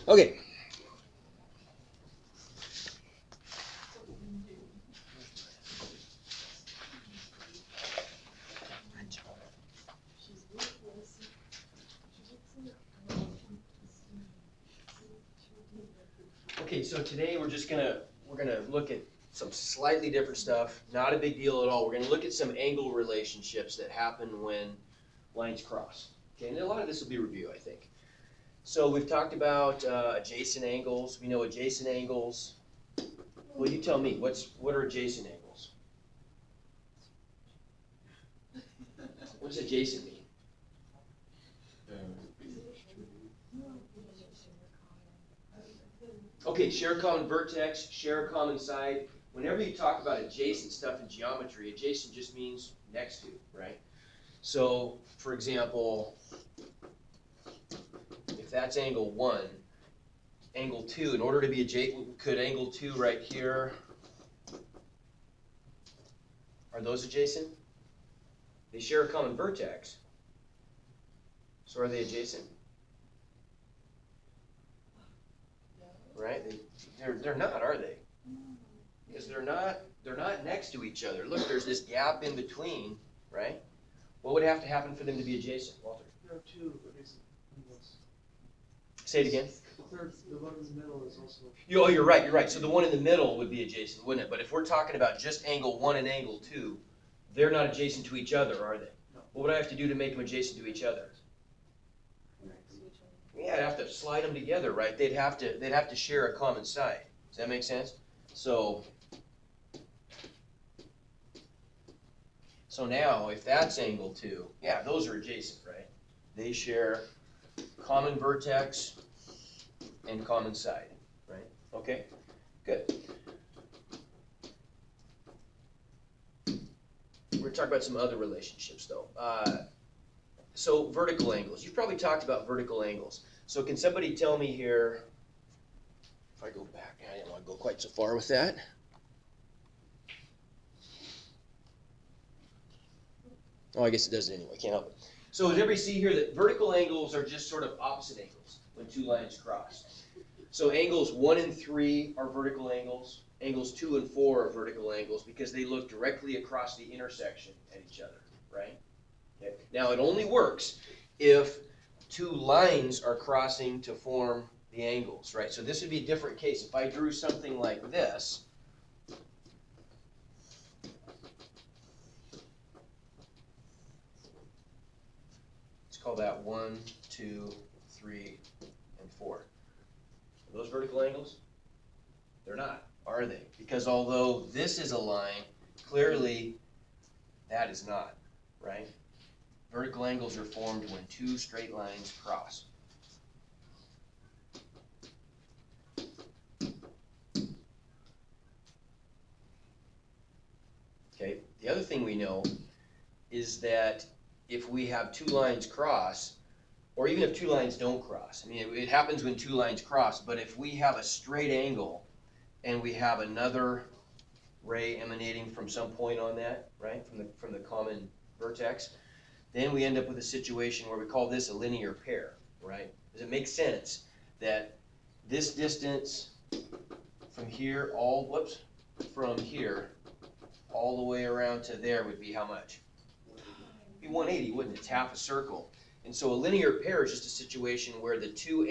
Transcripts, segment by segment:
Okay. Okay, so today we're gonna look at some slightly different stuff. Not a big deal at all. We're gonna look at some angle relationships that happen when lines cross. Okay, and a lot of this will be review, I think. So we've talked about adjacent angles. We know adjacent angles. Well, you tell me. What are adjacent angles? What does adjacent mean? Okay, share a common vertex, share a common side. Whenever you talk about adjacent stuff in geometry, adjacent just means next to, right? So, for example, if that's angle 1, angle 2, in order to be adjacent, could angle 2 right here, are those adjacent? They share a common vertex. So are they adjacent? Right? They're not, are they? Because they're not next to each other. Look, there's this gap in between, right? What would have to happen for them to be adjacent, Walter? There are two adjacent angles. Say it again. The one in the middle is also. Oh, you're right. So the one in the middle would be adjacent, wouldn't it? But if we're talking about just angle 1 and angle 2, they're not adjacent to each other, are they? No. What would I have to do to make them adjacent to each other? Yeah, I'd have to slide them together, right? They'd have to share a common side. Does that make sense? So now, if that's angle 2, yeah, those are adjacent, right? They share common vertex and common side, right? Okay, good. We're going to talk about some other relationships, though. So vertical angles. You've probably talked about vertical angles. So can somebody tell me here, if I go back, I didn't want to go quite so far with that. Oh, I guess it does it anyway, can't help it. So does everybody see here that vertical angles are just sort of opposite angles when two lines cross? So angles 1 and 3 are vertical angles. Angles 2 and 4 are vertical angles because they look directly across the intersection at each other, right? Okay. Now it only works if two lines are crossing to form the angles, right? So this would be a different case. If I drew something like this, let's call that 1, 2, 3, and 4. Are those vertical angles? They're not, are they? Because although this is a line, clearly that is not, right? Vertical angles are formed when two straight lines cross. Okay, the other thing we know is that if we have two lines cross, or even if two lines don't cross, I mean, it happens when two lines cross, but if we have a straight angle and we have another ray emanating from some point on that, right, from the common vertex, then we end up with a situation where we call this a linear pair, right? Does it make sense that this distance from here from here all the way around to there would be how much? It'd be 180, wouldn't it? It's half a circle. And so a linear pair is just a situation where the two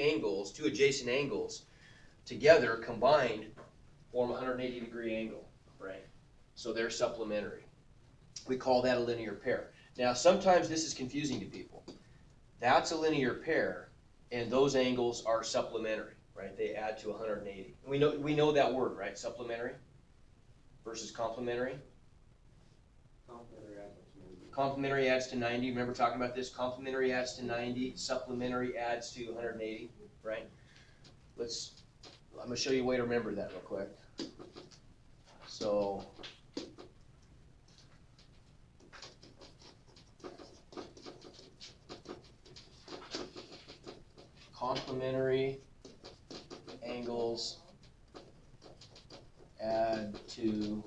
adjacent angles together combined form a 180-degree angle, right? So they're supplementary. We call that a linear pair. Now, sometimes this is confusing to people. That's a linear pair, and those angles are supplementary, right? They add to 180. We know that word, right? Supplementary versus complementary. Complementary adds to 90. Remember talking about this? Complementary adds to 90. Supplementary adds to 180, right? I'm going to show you a way to remember that real quick. So complementary angles add to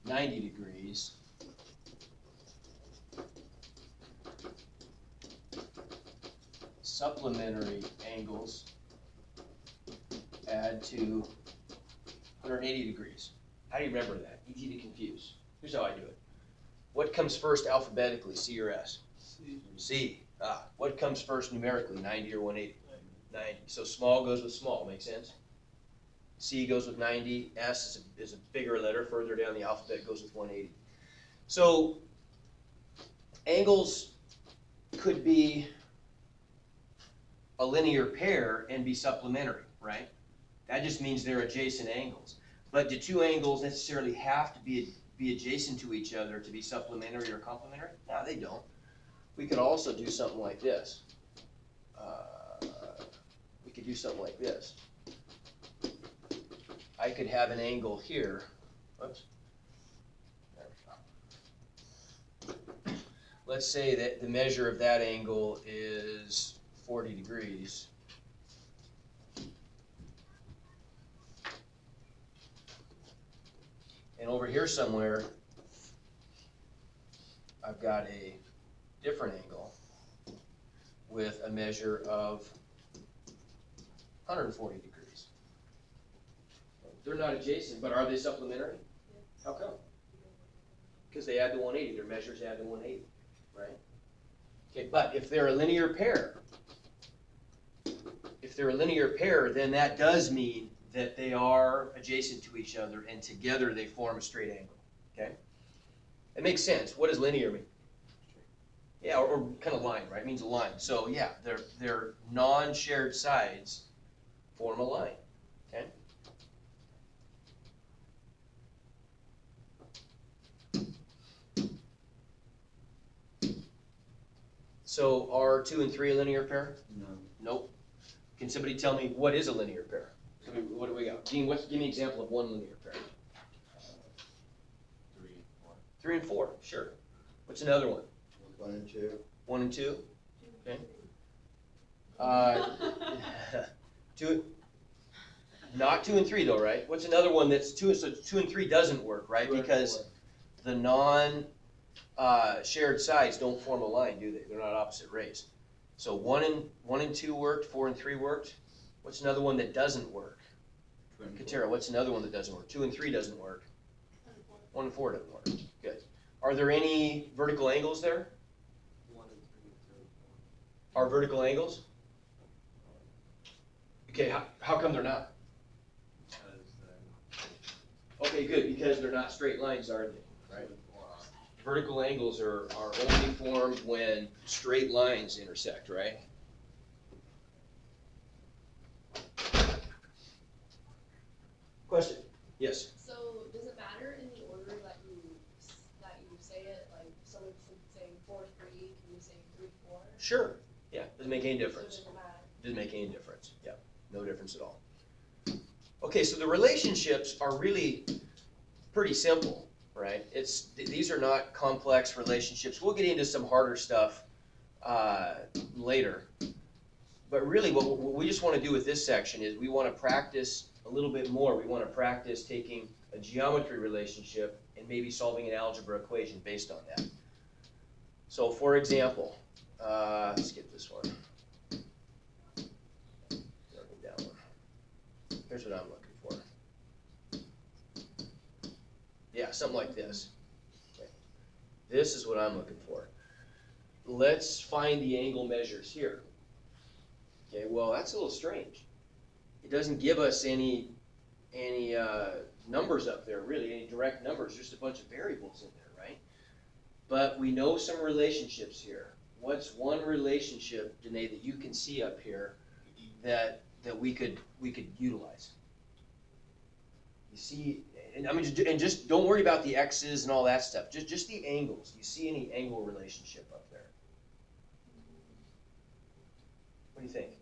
90 degrees. Supplementary angles add to 180 degrees. How do you remember that? Easy to confuse. Here's how I do it. What comes first alphabetically, C or S? C. What comes first numerically, 90 or 180? 90. So small goes with small, make sense? C goes with 90, S is a bigger letter, further down the alphabet goes with 180. So angles could be a linear pair and be supplementary, right? That just means they're adjacent angles. But do two angles necessarily have to be adjacent to each other to be supplementary or complementary? No, they don't. We could also do something like this. We could do something like this. I could have an angle here. Whoops. There we go. Let's say that the measure of that angle is 40 degrees. And over here somewhere, I've got a different angle with a measure of 140 degrees. They're not adjacent, but are they supplementary? How come? Because they add to 180, their measures add to 180, right? Okay, but if they're a linear pair, then that does mean that they are adjacent to each other and together they form a straight angle, okay? It makes sense. What does linear mean? Yeah, or kind of line, right? It means a line. So yeah, their non-shared sides form a line, okay? So are 2 and 3 a linear pair? No. Nope. Can somebody tell me what is a linear pair? What do we got? Dean, give me an example of one linear pair. 3 and 4. 3 and 4, sure. What's another one? 1 and 2. 1 and 2? Okay. 2, not 2 and 3 though, right? What's another one that's 2? So 2 and 3 doesn't work, right? Because the shared sides don't form a line, do they? They're not opposite rays. So 1 and 2 worked, 4 and 3 worked. What's another one that doesn't work? Katera, what's another one that doesn't work? 2 and 3 doesn't work. 1 and 4 doesn't work. Good. Are there any vertical angles there? 1 and 3 and 4. Are vertical angles? Okay, how come they're not? Okay, good, because they're not straight lines, are they? Right? Vertical angles are only formed when straight lines intersect, right? Question? Yes? So does it matter in the order that you say it? Like someone saying 4-3, can you say 3-4? Sure. Yeah, doesn't make any So it difference. doesn't matter. Doesn't make any difference. Yeah, no difference at all. Okay, so the relationships are really pretty simple, right? These are not complex relationships. We'll get into some harder stuff later. But really what we just want to do with this section is we want to practice a little bit more. We want to practice taking a geometry relationship and maybe solving an algebra equation based on that. So for example, let's get this one. That one. Here's what I'm looking for. Yeah, something like this. Okay. This is what I'm looking for. Let's find the angle measures here. Okay, well, that's a little strange. It doesn't give us any numbers up there, really, any direct numbers, just a bunch of variables in there, right? But we know some relationships here. What's one relationship, Danae, that you can see up here that we could utilize? You see, and I mean, just don't worry about the x's and all that stuff. Just the angles. Do you see any angle relationship up there? What do you think?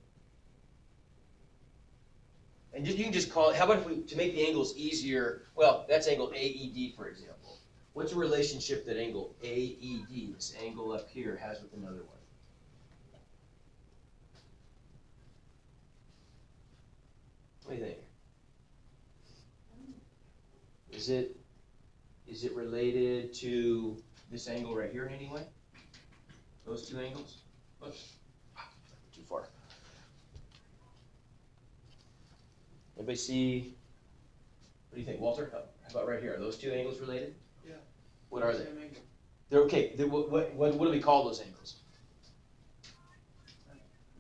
And you can just call it, how about if we, to make the angles easier, well, that's angle AED, for example. What's a relationship that angle AED, this angle up here, has with another one? What do you think? Is it related to this angle right here in any way? Those two angles? Oops, too far. Anybody Everybody see, what do you think, Walter? How about right here? Are those two angles related? Yeah. What are they? Same angle. They're okay. What do we call those angles? I'm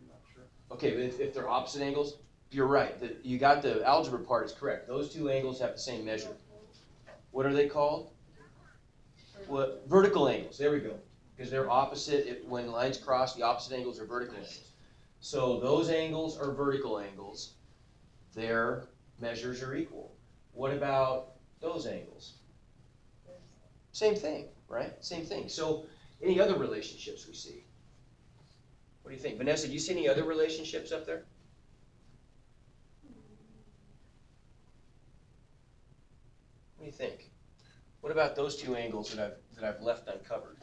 not sure. Okay, but if they're opposite angles, you're right. You got the algebra part is correct. Those two angles have the same measure. What are they called? What, vertical angles. There we go. Because they're opposite. When lines cross, the opposite angles are vertical angles. So those angles are vertical angles. Their measures are equal. What about those angles? Same thing, right? Same thing. So any other relationships we see? What do you think? Vanessa, do you see any other relationships up there? What do you think? What about those two angles that I've left uncovered?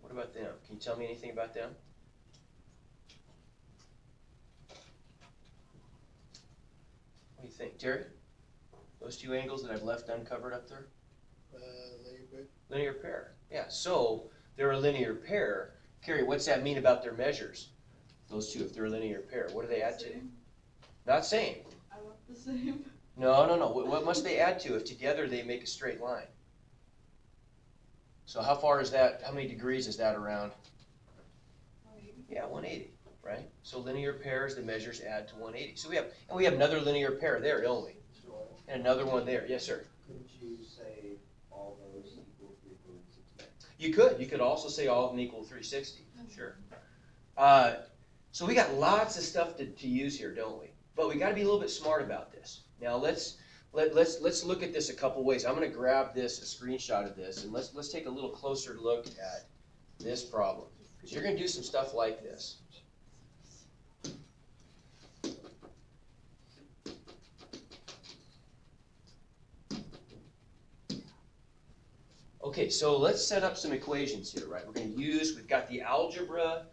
What about them? Can you tell me anything about them? What do you think, Terry? Those two angles that I've left uncovered up there? Linear pair. Linear pair. Yeah, so they're a linear pair. Carrie, what's that mean about their measures? Those two, if they're a linear pair, what do they add to? Not same. I want the same. No. What must they add to if together they make a straight line? So how far is that? How many degrees is that around? Yeah, 180, right? So linear pairs, the measures add to 180. So we have another linear pair there, don't we? Sure. And another one there. Yes, sir. Couldn't you say all those equal 360? You could also say all of them equal 360. Sure. So we got lots of stuff to use here, don't we? But we got to be a little bit smart about this. Now let's look at this a couple ways. I'm going to grab this, a screenshot of this, and let's take a little closer look at this problem. Because you're going to do some stuff like this. Okay, so let's set up some equations here, right? We've got the algebra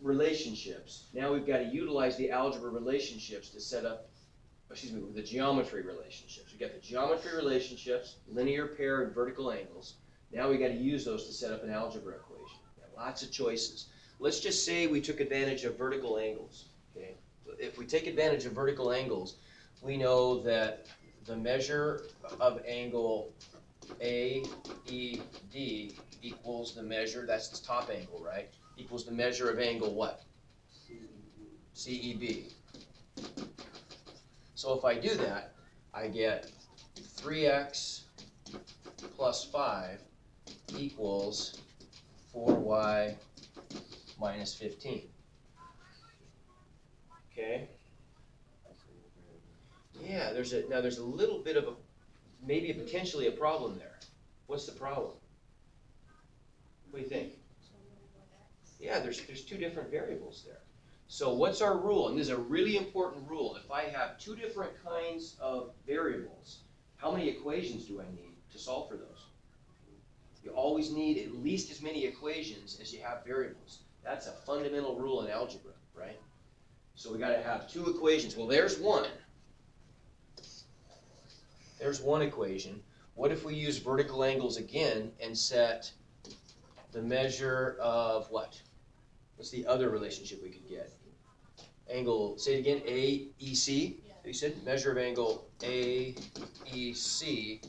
relationships. Now we've got to utilize the algebra relationships to set up, the geometry relationships. We've got the geometry relationships, linear pair and vertical angles. Now we've got to use those to set up an algebra equation. Lots of choices. Let's just say we took advantage of vertical angles, okay? If we take advantage of vertical angles, we know that the measure of angle AED equals the measure, that's the top angle, right? Equals the measure of angle what? CEB. So if I do that, I get 3x plus 5 equals 4y minus 15. Okay? Yeah, there's a little bit of maybe potentially a problem there. What's the problem? What do you think? Yeah, there's two different variables there. So what's our rule? And this is a really important rule. If I have two different kinds of variables, how many equations do I need to solve for those? You always need at least as many equations as you have variables. That's a fundamental rule in algebra, right? So we got to have two equations. Well, there's one. There's one equation. What if we use vertical angles again and set the measure of what? What's the other relationship we could get? Angle, say it again, AEC. You said measure of angle AEC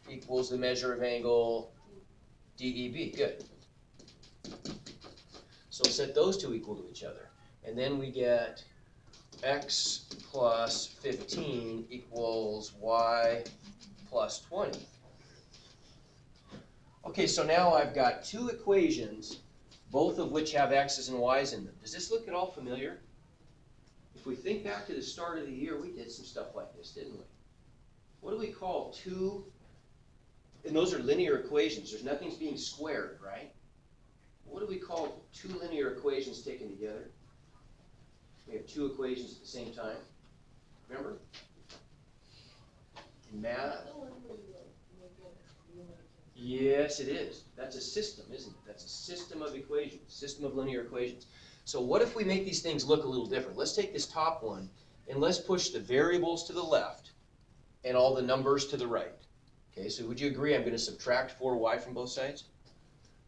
equals the measure of angle DEB. Good. So set those two equal to each other. And then we get x plus 15 equals y plus 20. Okay, so now I've got two equations, both of which have x's and y's in them. Does this look at all familiar? If we think back to the start of the year, we did some stuff like this, didn't we? What do we call two, and those are linear equations. There's nothing's being squared, right? What do we call two linear equations taken together? We have two equations at the same time. Remember? In math. Yes, it is. That's a system, isn't it? That's a system of equations, system of linear equations. So what if we make these things look a little different? Let's take this top one and let's push the variables to the left and all the numbers to the right. Okay, so would you agree I'm going to subtract 4y from both sides?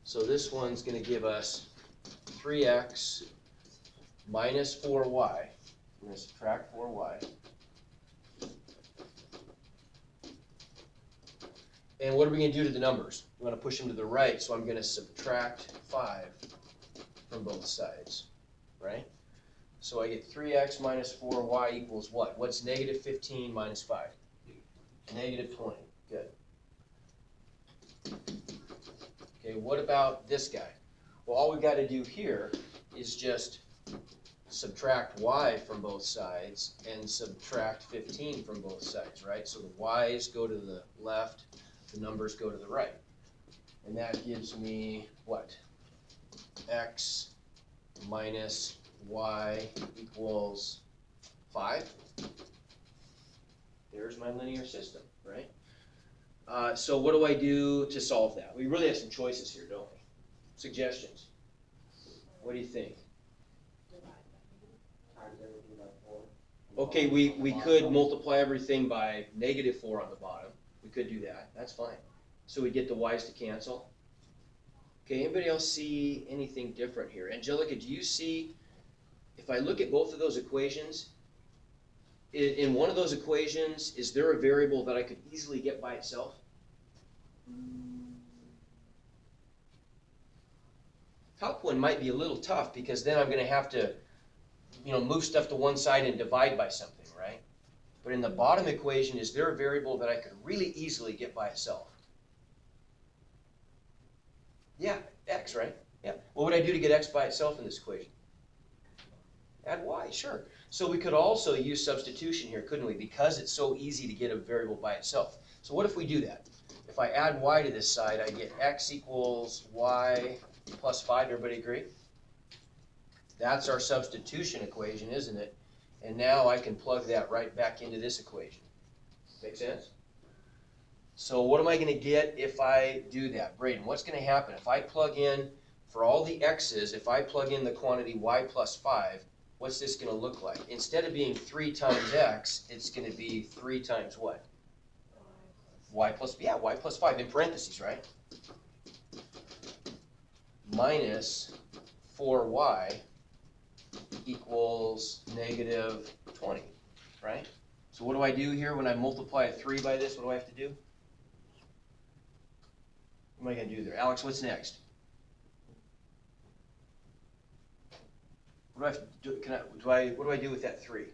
So this one's going to give us 3x minus 4y I'm gonna subtract 4y. And what are we gonna do to the numbers? We're gonna push them to the right, so I'm gonna subtract 5 from both sides, right? So I get 3x minus 4y equals what? What's negative 15 minus 5? Negative 20. Good. Okay, what about this guy? Well, all we got to do here is just subtract y from both sides and subtract 15 from both sides, right? So the y's go to the left, the numbers go to the right. And that gives me what? X minus y equals 5. There's my linear system, right? So what do I do to solve that? We really have some choices here, don't we? Suggestions. What do you think? Times everything by 4. Okay, we could multiply everything by negative 4 on the bottom. We could do that. That's fine. So we get the y's to cancel. Okay, anybody else see anything different here? Angelica, do you see, if I look at both of those equations, in one of those equations, is there a variable that I could easily get by itself? Top one might be a little tough because then I'm going to have to, move stuff to one side and divide by something, right? But in the bottom equation, is there a variable that I could really easily get by itself? Yeah, x, right? Yeah. What would I do to get x by itself in this equation? Add y, sure. So we could also use substitution here, couldn't we? Because it's so easy to get a variable by itself. So what if we do that? If I add y to this side, I get x equals y plus 5. Everybody agree? That's our substitution equation, isn't it? And now I can plug that right back into this equation. Make sense? So what am I going to get if I do that? Braden, what's going to happen? If I plug in, for all the x's, if I plug in the quantity y plus 5, what's this going to look like? Instead of being 3 times x, it's going to be 3 times what? Y plus 5 in parentheses, right? Minus 4y equals negative 20, right? So what do I do here when I multiply a 3 by this? What do I have to do? What am I going to do there? Alex, what's next? What do I have to do? What do I do with that 3?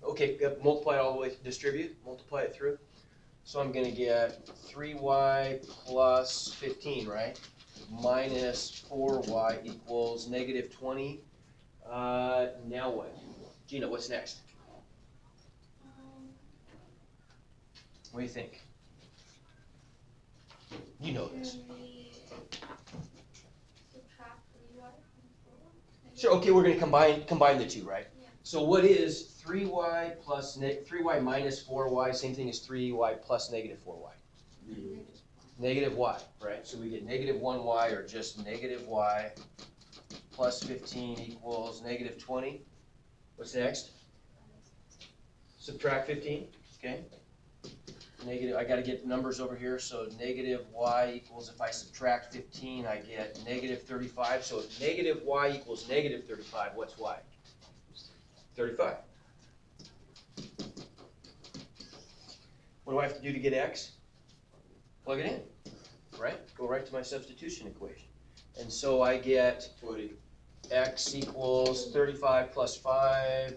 Okay, multiply it all the way, distribute, multiply it through. So I'm going to get 3y plus 15, right? Minus 4y equals negative 20. Now what? Gina, what's next? What do you think? You know this. Sure, okay, we're going to combine the two, right? Yeah. So what is 3y plus 3y minus 4y, same thing as 3y plus negative 4y? Negative y, right? So we get negative 1y or just negative y plus 15 equals negative 20. What's next? Subtract 15, okay? Negative, I got to get numbers over here, so negative y equals, if I subtract 15, I get negative 35. So if negative y equals negative 35, what's y? 35. What do I have to do to get x? Plug it in, right? Go right to my substitution equation. And so I get x equals 35 plus 5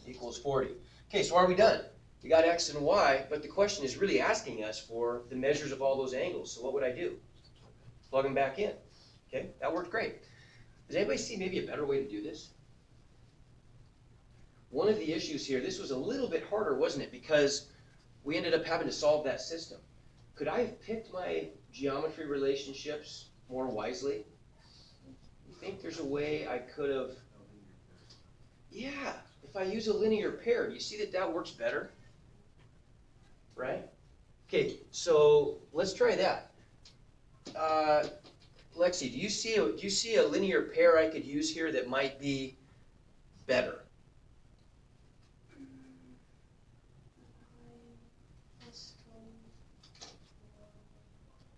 equals 40. Okay, so are we done? We got x and y, but the question is really asking us for the measures of all those angles. So what would I do? Plug them back in. Okay, that worked great. Does anybody see maybe a better way to do this? One of the issues here, this was a little bit harder, wasn't it? Because we ended up having to solve that system. Could I have picked my geometry relationships more wisely? You think there's a way I could have? Yeah, if I use a linear pair, do you see that that works better? Right? Okay, so let's try that. Lexi, do you see a linear pair I could use here that might be better?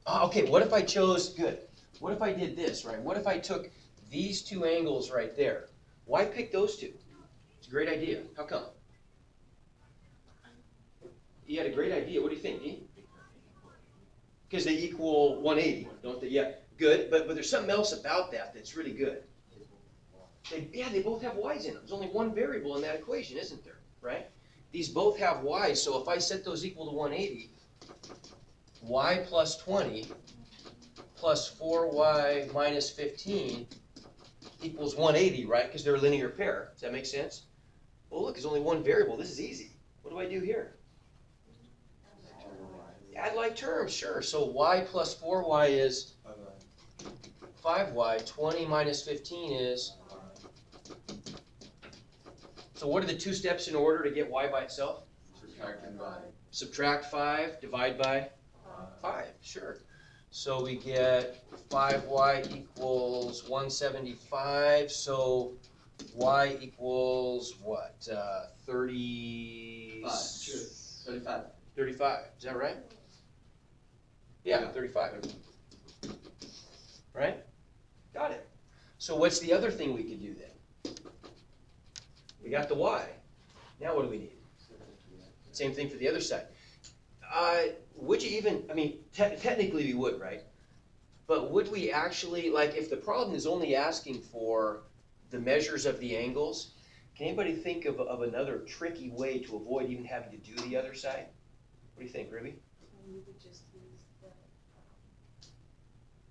Okay, what if I chose, good. what if I did this, right? What if I took these two angles right there? Why pick those two? It's a great idea. How come? You had a great idea. What do you think, Dean? Because they equal 180, don't they? Yeah, good. But there's something else about that that's really good. They both have y's in them. There's only one variable in that equation, isn't there? Right? These both have y's, so if I set those equal to 180, y plus 20 plus 4y minus 15 equals 180, right? Because they're a linear pair. Does that make sense? Well, look, there's only one variable. This is easy. What do I do here? Add like terms, sure. So y plus 4y is 5y. 20 minus 15 is... So what are the two steps in order to get y by itself? Subtract 5, divide by 5, sure. So we get 5y equals 175, so y equals what? 35. 35, is that right? Yeah, 35. Right? Got it. So what's the other thing we could do then? We got the y. Now what do we need? Same thing for the other side. Would you even, I mean, technically we would, right? But would we actually, like if the problem is only asking for the measures of the angles, can anybody think of another tricky way to avoid even having to do the other side? What do you think, Ruby? We would just use the,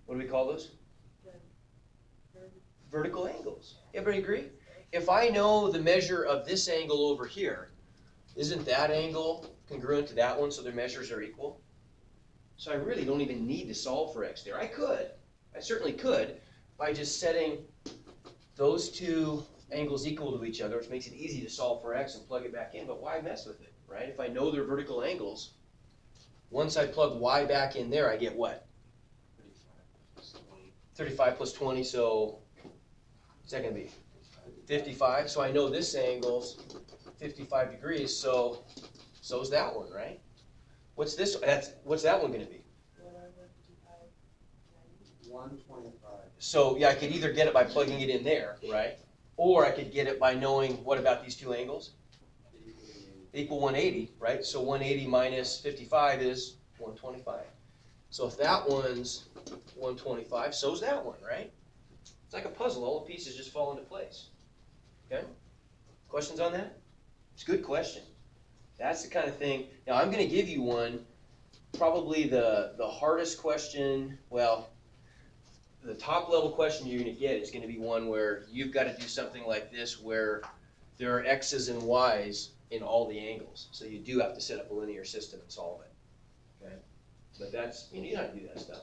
What do we call those? the Vertical angles. Everybody agree? If I know the measure of this angle over here, isn't that angle congruent to that one so their measures are equal? So I really don't even need to solve for x there. I could. I certainly could by just setting those two angles equal to each other, which makes it easy to solve for x and plug it back in, but why mess with it, right? If I know they're vertical angles, once I plug y back in there, I get what? 35 plus 20, so what's that gonna be? 55, so I know this angle's 55 degrees, so so's that one, right? What's what's that one gonna be? 125. So, yeah, I could either get it by plugging it in there, right? Or I could get it by knowing, what about these two angles? Equal 180, right? So 180 minus 55 is 125. So if that one's 125, so's that one, right? It's like a puzzle, all the pieces just fall into place. Okay? Questions on that? It's a good question. That's the kind of thing. Now I'm going to give you one, probably the hardest question, well, the top level question you're going to get is going to be one where you've got to do something like this where there are x's and y's in all the angles. So you do have to set up a linear system and solve it. Okay? But that's, you know how to do that stuff.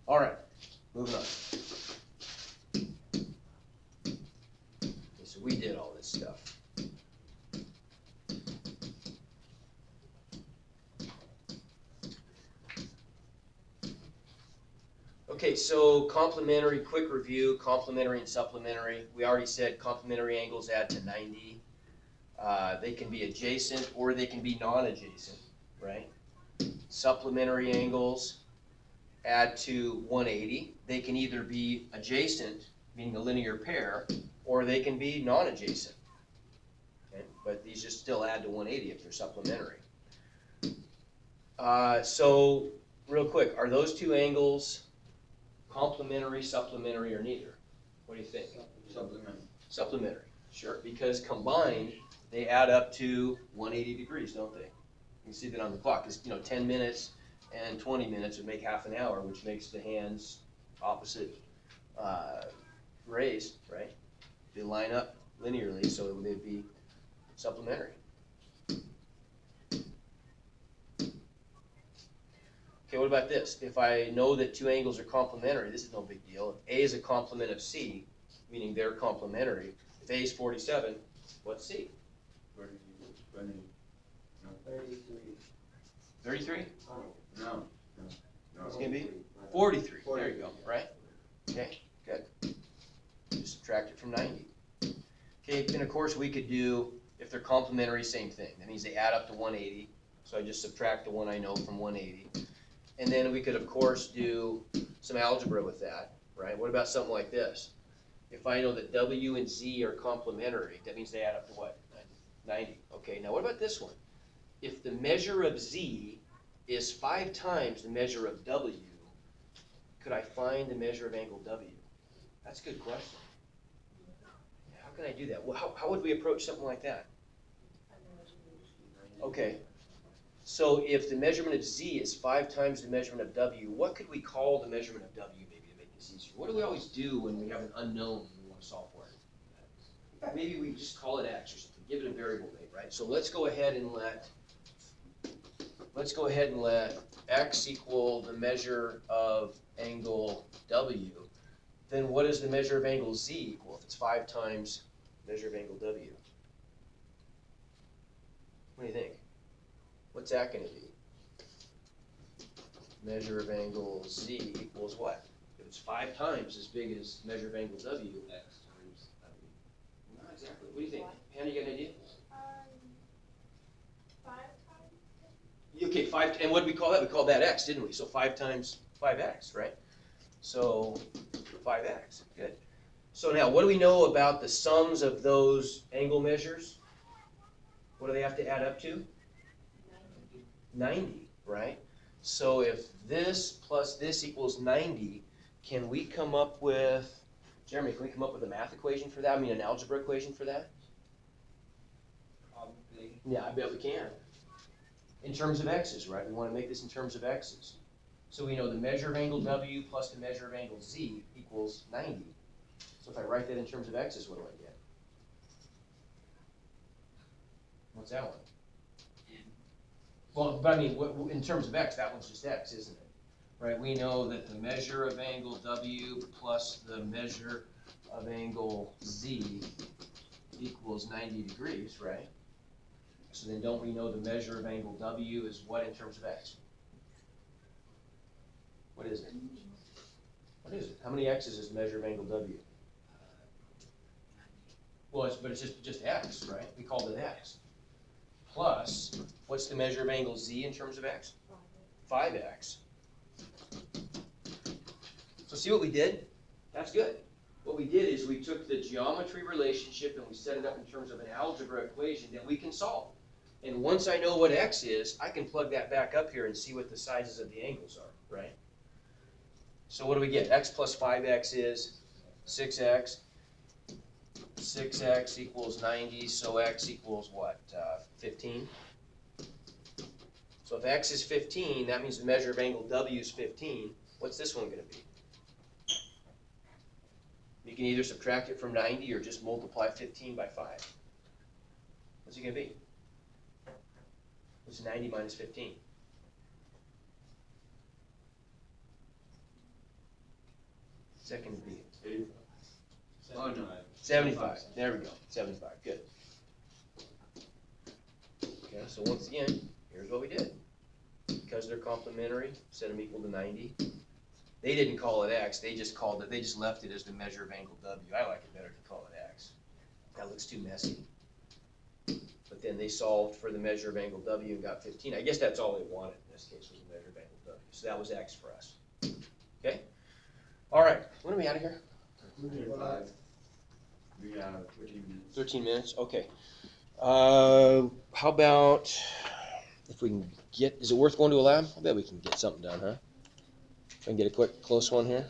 All right, moving on. Okay, so we did all this stuff. Okay, so complementary, quick review, complementary and supplementary. We already said complementary angles add to 90. They can be adjacent or they can be non-adjacent, right? Supplementary angles add to 180. They can either be adjacent, meaning a linear pair, or they can be non-adjacent. Okay? But these just still add to 180 if they're supplementary. So real quick, are those two angles complementary, supplementary, or neither? What do you think? Supplementary, sure, because combined, they add up to 180 degrees, don't they? You can see that on the clock, because 10 minutes and 20 minutes would make half an hour, which makes the hands opposite raised, right? They line up linearly, so they'd be supplementary. Okay, what about this? If I know that two angles are complementary, this is no big deal. If A is a complement of C, meaning they're complementary. If A is 47, what's C? 33. 33? No. It's gonna be 43. There you go, right? Okay, good. Just subtract it from 90. Okay, and of course we could do, if they're complementary, same thing. That means they add up to 180. So I just subtract the one I know from 180. And then we could, of course, do some algebra with that, right? What about something like this? If I know that W and Z are complementary, that means they add up to what? 90. Okay, now what about this one? If the measure of Z is 5 times the measure of W, could I find the measure of angle W? That's a good question. How can I do that? Well, how would we approach something like that? Okay, so if the measurement of Z is 5 times the measurement of W, what could we call the measurement of W maybe to make this easier? What do we always do when we have an unknown and we want to solve for it? In fact, maybe we just call it X or something, give it a variable name, right? So let's go ahead and let X equal the measure of angle W. Then what does the measure of angle Z equal if it's 5 times the measure of angle W? What do you think? What's that going to be? Measure of angle Z equals what? If it's 5 times as big as measure of angle W. X times W. Not exactly. What do you think? Hannah, you got an idea? 5 times? Okay, 5, and what did we call that? We called that X, didn't we? So 5 times 5X, right? So 5X, good. So now, what do we know about the sums of those angle measures? What do they have to add up to? 90, right? So if this plus this equals 90, can we come up with, Jeremy, can we come up with a math equation for that? I mean, an algebra equation for that? Probably. Yeah, I bet we can. In terms of x's, right? We want to make this in terms of x's. So we know the measure of angle W plus the measure of angle Z equals 90. So if I write that in terms of x's, what do I get? What's that one? Well, but I mean, in terms of x, that one's just x, isn't it? Right, we know that the measure of angle W plus the measure of angle Z equals 90 degrees, right? So then don't we know the measure of angle W is what in terms of x? What is it? What is it? How many x's is the measure of angle W? Well, it's just x, right? We called it x. Plus, what's the measure of angle Z in terms of x? 5x. So see what we did? That's good. What we did is we took the geometry relationship and we set it up in terms of an algebra equation that we can solve. And once I know what x is, I can plug that back up here and see what the sizes of the angles are, right? So what do we get? X plus 5x is 6x. 6x equals 90, so x equals what? 15? So if x is 15, that means the measure of angle W is 15. What's this one going to be? You can either subtract it from 90 or just multiply 15 by 5. What's it going to be? What's 90 minus 15? Second would be 75. There we go. 75. Good. Okay, so once again, here's what we did. Because they're complementary, set them equal to 90. They didn't call it x, they just left it as the measure of angle W. I like it better to call it x. That looks too messy. But then they solved for the measure of angle W and got 15. I guess that's all they wanted in this case, was the measure of angle W. So that was x for us. Okay? All right, when are we out of here? 5. We got 13 minutes. 13 minutes, okay. How about if we can get, is it worth going to a lab? I bet we can get something done, huh? If I can get a quick, close one here.